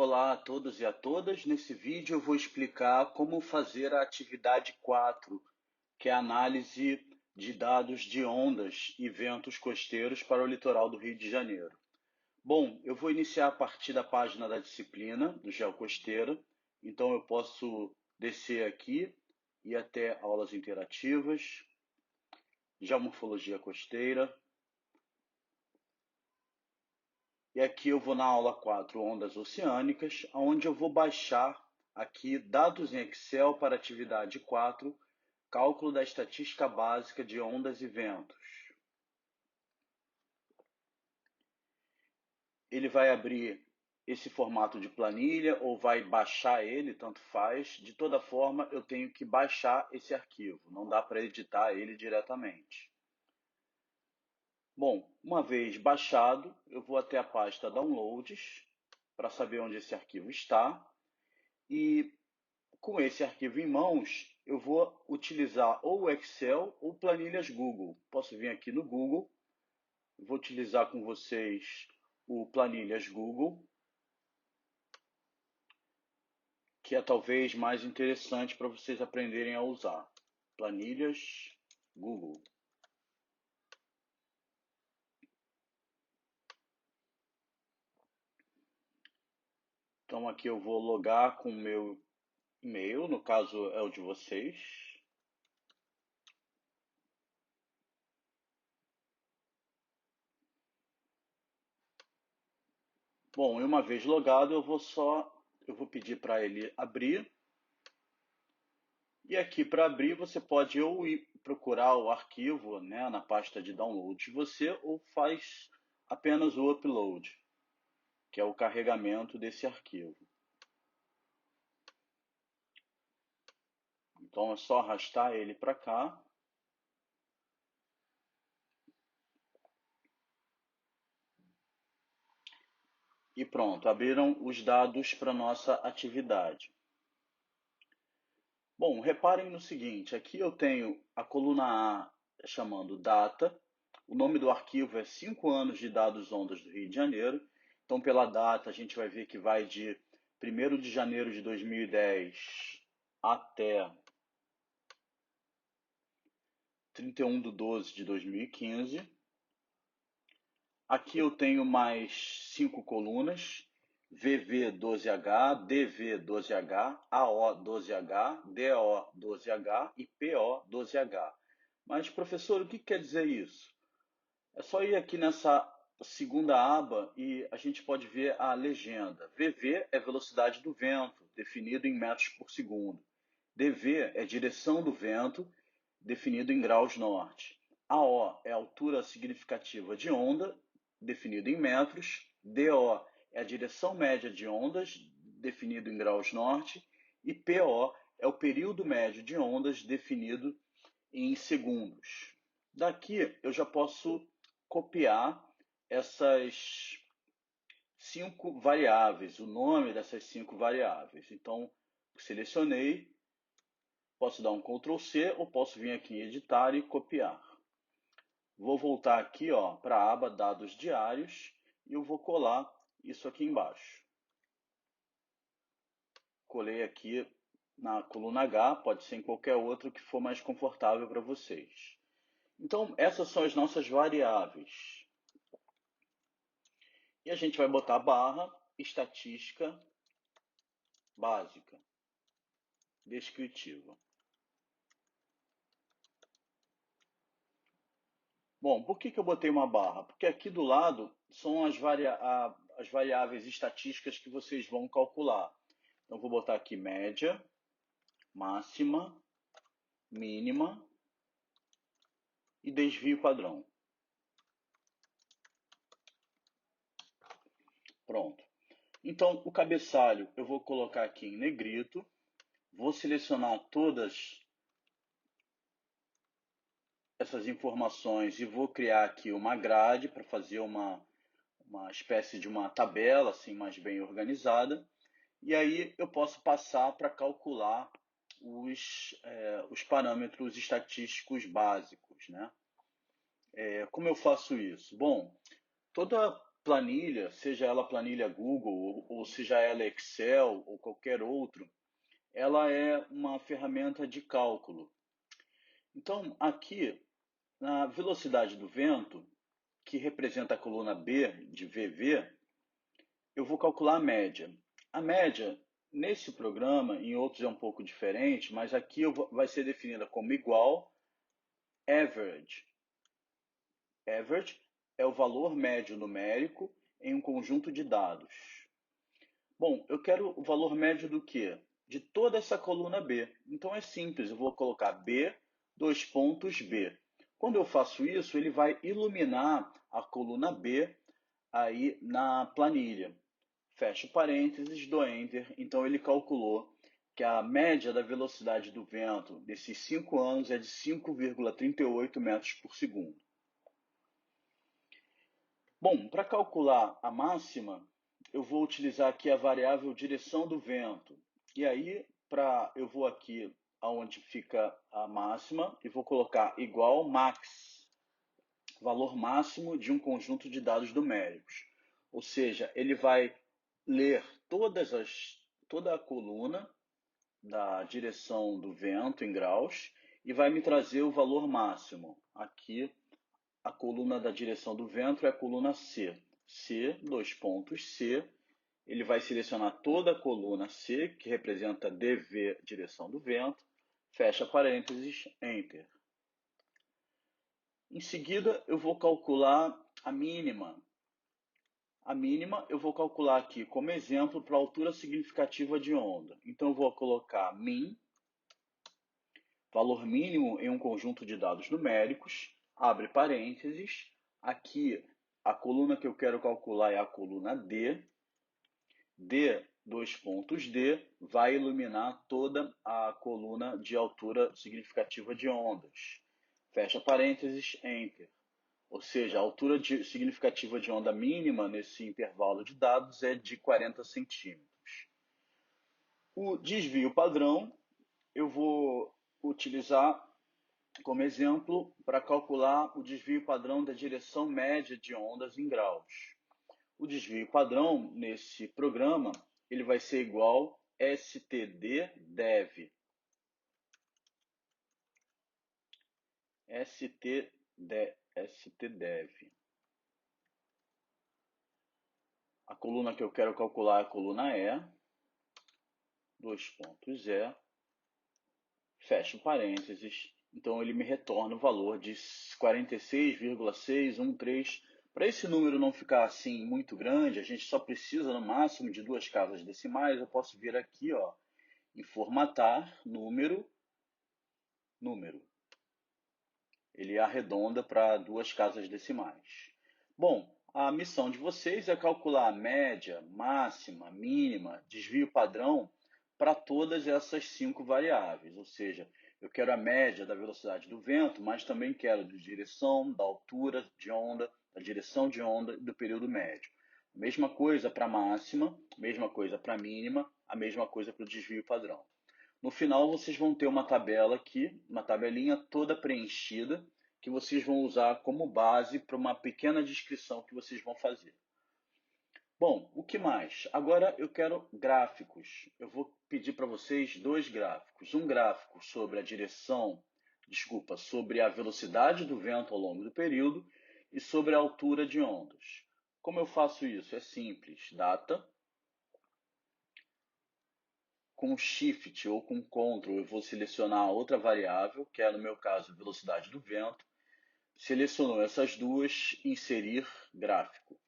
Olá a todos e a todas. Nesse vídeo eu vou explicar como fazer a atividade 4, que é a análise de dados de ondas e ventos costeiros para o litoral do Rio de Janeiro. Bom, eu vou iniciar a partir da página da disciplina do Geocosteira, então eu posso descer aqui e até aulas interativas, Geomorfologia costeira. E aqui eu vou na aula 4, ondas oceânicas, onde eu vou baixar aqui dados em Excel para atividade 4, cálculo da estatística básica de ondas e ventos. Ele vai abrir esse formato de planilha ou vai baixar ele, tanto faz. De toda forma, eu tenho que baixar esse arquivo, não dá para editar ele diretamente. Bom, uma vez baixado, eu vou até a pasta Downloads para saber onde esse arquivo está. E com esse arquivo em mãos, eu vou utilizar ou o Excel ou planilhas Google. Posso vir aqui no Google, vou utilizar com vocês o planilhas Google, que é talvez mais interessante para vocês aprenderem a usar. Planilhas Google. Então aqui eu vou logar com o meu e-mail, no caso é o de vocês. Bom, e uma vez logado, eu vou pedir para ele abrir. E aqui para abrir, você pode ou ir procurar o arquivo, né, na pasta de download de você, ou faz apenas o upload, que é o carregamento desse arquivo. Então é só arrastar ele para cá. E pronto, abriram os dados para nossa atividade. Bom, reparem no seguinte, aqui eu tenho a coluna A chamando data, o nome do arquivo é 5 anos de dados ondas do Rio de Janeiro, então pela data a gente vai ver que vai de 1º de janeiro de 2010 até 31/12 de 2015. Aqui eu tenho mais 5 colunas, VV12H, DV12H, AO12H, DO12H e PO12H. Mas, professor, o que quer dizer isso? É só ir aqui nessa segunda aba e a gente pode ver a legenda. VV é velocidade do vento, definido em metros por segundo. DV é direção do vento, definido em graus norte. AO é altura significativa de onda, definido em metros. DO é a direção média de ondas, definido em graus norte. E PO é o período médio de ondas, definido em segundos. Daqui eu já posso copiar essas 5 variáveis, o nome dessas 5 variáveis. Então, selecionei, posso dar um Ctrl C ou posso vir aqui em editar e copiar. Vou voltar aqui para a aba dados diários e eu vou colar isso aqui embaixo. Colei aqui na coluna H, pode ser em qualquer outro que for mais confortável para vocês. Então, essas são as nossas variáveis. E a gente vai botar barra estatística básica, descritiva. Bom, por que eu botei uma barra? Porque aqui do lado são as variáveis estatísticas que vocês vão calcular. Então, vou botar aqui média, máxima, mínima e desvio padrão. Pronto. Então, o cabeçalho eu vou colocar aqui em negrito. Vou selecionar todas essas informações e vou criar aqui uma grade para fazer uma espécie de uma tabela assim mais bem organizada. E aí eu posso passar para calcular os parâmetros estatísticos básicos, né? Como eu faço isso? Bom, toda planilha, seja ela planilha Google ou seja ela Excel ou qualquer outro, ela é uma ferramenta de cálculo. Então, aqui, na velocidade do vento, que representa a coluna B de VV, eu vou calcular a média. A média, nesse programa, em outros é um pouco diferente, mas aqui vai ser definida como igual average. Average é o valor médio numérico em um conjunto de dados. Bom, eu quero o valor médio do quê? De toda essa coluna B. Então é simples, eu vou colocar B, dois pontos B. Quando eu faço isso, ele vai iluminar a coluna B aí na planilha. Fecho parênteses, dou Enter. Então ele calculou que a média da velocidade do vento desses 5 anos é de 5,38 metros por segundo. Bom, para calcular a máxima, eu vou utilizar aqui a variável direção do vento. E aí, eu vou aqui aonde fica a máxima e vou colocar igual max, valor máximo de um conjunto de dados numéricos. Ou seja, ele vai ler toda a coluna da direção do vento em graus e vai me trazer o valor máximo. Aqui, a coluna da direção do vento é a coluna C. C, dois pontos C. Ele vai selecionar toda a coluna C, que representa DV, direção do vento. Fecha parênteses, Enter. Em seguida, eu vou calcular a mínima. A mínima eu vou calcular aqui como exemplo para a altura significativa de onda. Então, eu vou colocar min, valor mínimo em um conjunto de dados numéricos, abre parênteses. Aqui, a coluna que eu quero calcular é a coluna D. D, dois pontos D, vai iluminar toda a coluna de altura significativa de ondas. Fecha parênteses, Enter. Ou seja, a altura significativa de onda mínima nesse intervalo de dados é de 40 centímetros. O desvio padrão eu vou utilizar como exemplo para calcular o desvio padrão da direção média de ondas em graus. O desvio padrão nesse programa ele vai ser igual std_dev. stdev. A coluna que eu quero calcular é a coluna E, dois pontos E, fecho parênteses. Então ele me retorna o valor de 46,613. Para esse número não ficar assim muito grande, a gente só precisa no máximo de duas casas decimais. Eu posso vir aqui, ó, em formatar número. Ele arredonda para duas casas decimais. Bom, a missão de vocês é calcular a média, máxima, mínima, desvio padrão para todas essas 5 variáveis. Ou seja, eu quero a média da velocidade do vento, mas também quero de direção, da altura de onda, da direção de onda e do período médio. Mesma coisa para a máxima, mesma coisa para a mínima, a mesma coisa para o desvio padrão. No final, vocês vão ter uma tabela aqui, uma tabelinha toda preenchida, que vocês vão usar como base para uma pequena descrição que vocês vão fazer. Bom, o que mais? Agora eu quero gráficos. Eu vou pedir para vocês dois gráficos. Um gráfico sobre sobre a velocidade do vento ao longo do período e sobre a altura de ondas. Como eu faço isso? É simples. Data. Com Shift ou com Ctrl, eu vou selecionar outra variável, que é, no meu caso, velocidade do vento. Selecionou essas duas, inserir gráfico.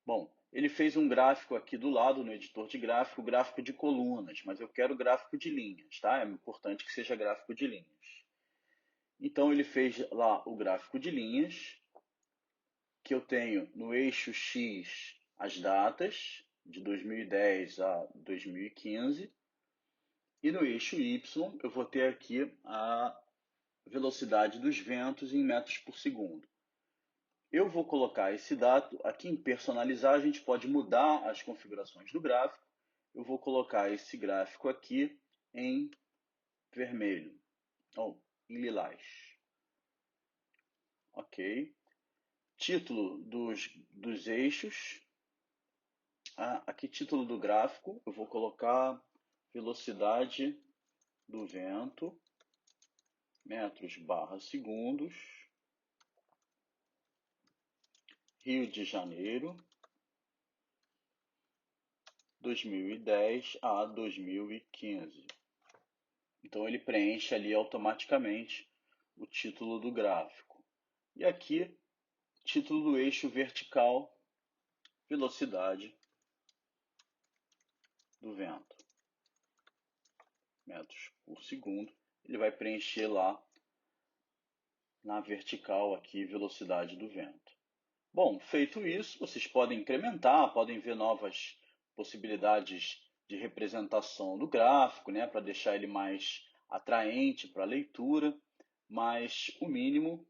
Bom, ele fez um gráfico aqui do lado, no editor de gráfico, gráfico de colunas, mas eu quero gráfico de linhas, tá? É importante que seja gráfico de linhas. Então, ele fez lá o gráfico de linhas, que eu tenho no eixo X as datas, de 2010 a 2015, e no eixo Y eu vou ter aqui a velocidade dos ventos em metros por segundo. Eu vou colocar esse dado aqui em personalizar, a gente pode mudar as configurações do gráfico. Eu vou colocar esse gráfico aqui em vermelho, ou em lilás. Ok. Título dos eixos. Aqui, título do gráfico, eu vou colocar velocidade do vento, metros/segundos, Rio de Janeiro, 2010 a 2015. Então, ele preenche ali automaticamente o título do gráfico. E aqui, título do eixo vertical, velocidade do vento, metros por segundo. Ele vai preencher lá na vertical aqui, velocidade do vento. Bom, feito isso, vocês podem incrementar, podem ver novas possibilidades de representação do gráfico, né, para deixar ele mais atraente para a leitura, mas o mínimo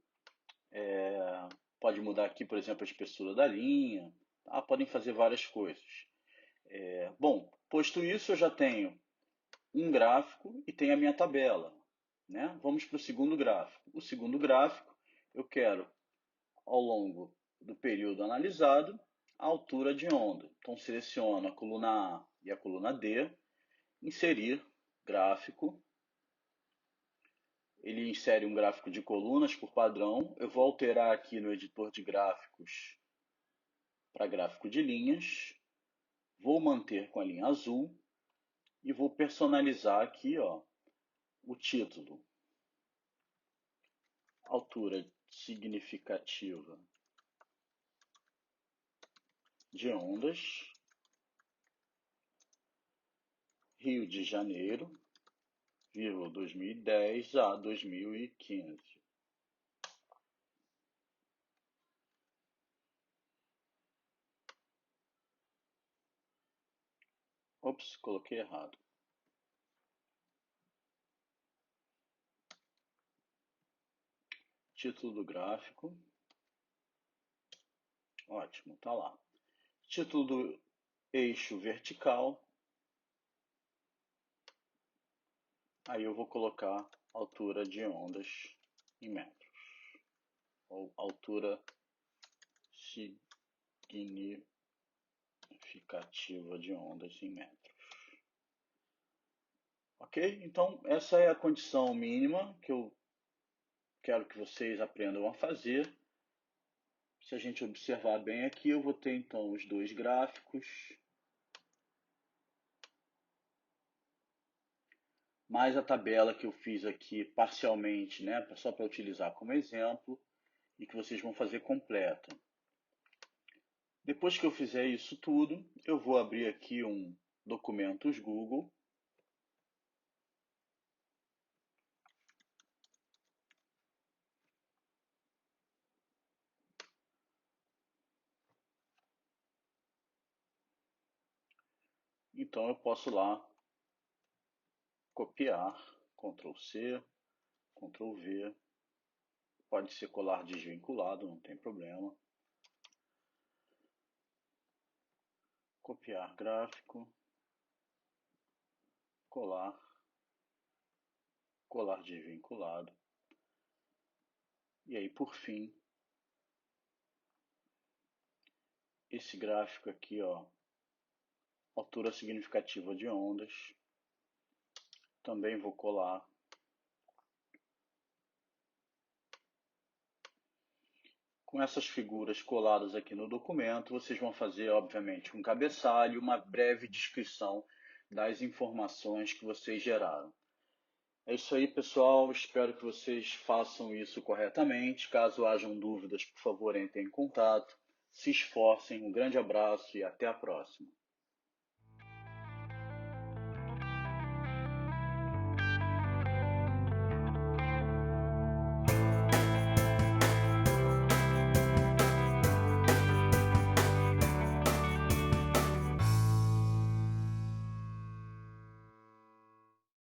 pode mudar aqui, por exemplo, a espessura da linha, tá? Podem fazer várias coisas. Bom, posto isso, eu já tenho um gráfico e tenho a minha tabela, né? Vamos para o segundo gráfico. O segundo gráfico, eu quero, ao longo do período analisado, a altura de onda. Então, seleciono a coluna A e a coluna D, inserir gráfico. Ele insere um gráfico de colunas por padrão. Eu vou alterar aqui no editor de gráficos para gráfico de linhas. Vou manter com a linha azul e vou personalizar aqui, ó, o título. Altura significativa de ondas, Rio de Janeiro, 2010 a 2015. Ops, coloquei errado. Título do gráfico. Ótimo, tá lá. Título do eixo vertical. Aí eu vou colocar altura de ondas em metros. Ou altura significativa de ondas em metros. Ok? Então, essa é a condição mínima que eu quero que vocês aprendam a fazer. Se a gente observar bem aqui, eu vou ter então os dois gráficos, mais a tabela que eu fiz aqui parcialmente, né, só para utilizar como exemplo, e que vocês vão fazer completa. Depois que eu fizer isso tudo, eu vou abrir aqui um Documentos Google. Então eu posso lá copiar, Ctrl C, Ctrl V, pode ser colar desvinculado, não tem problema. Copiar gráfico, colar, colar desvinculado. E aí, por fim, esse gráfico aqui, ó, altura significativa de ondas, também vou colar. Com essas figuras coladas aqui no documento, vocês vão fazer, obviamente, um cabeçalho, uma breve descrição das informações que vocês geraram. É isso aí, pessoal. Espero que vocês façam isso corretamente. Caso hajam dúvidas, por favor, entrem em contato. Se esforcem. Um grande abraço e até a próxima.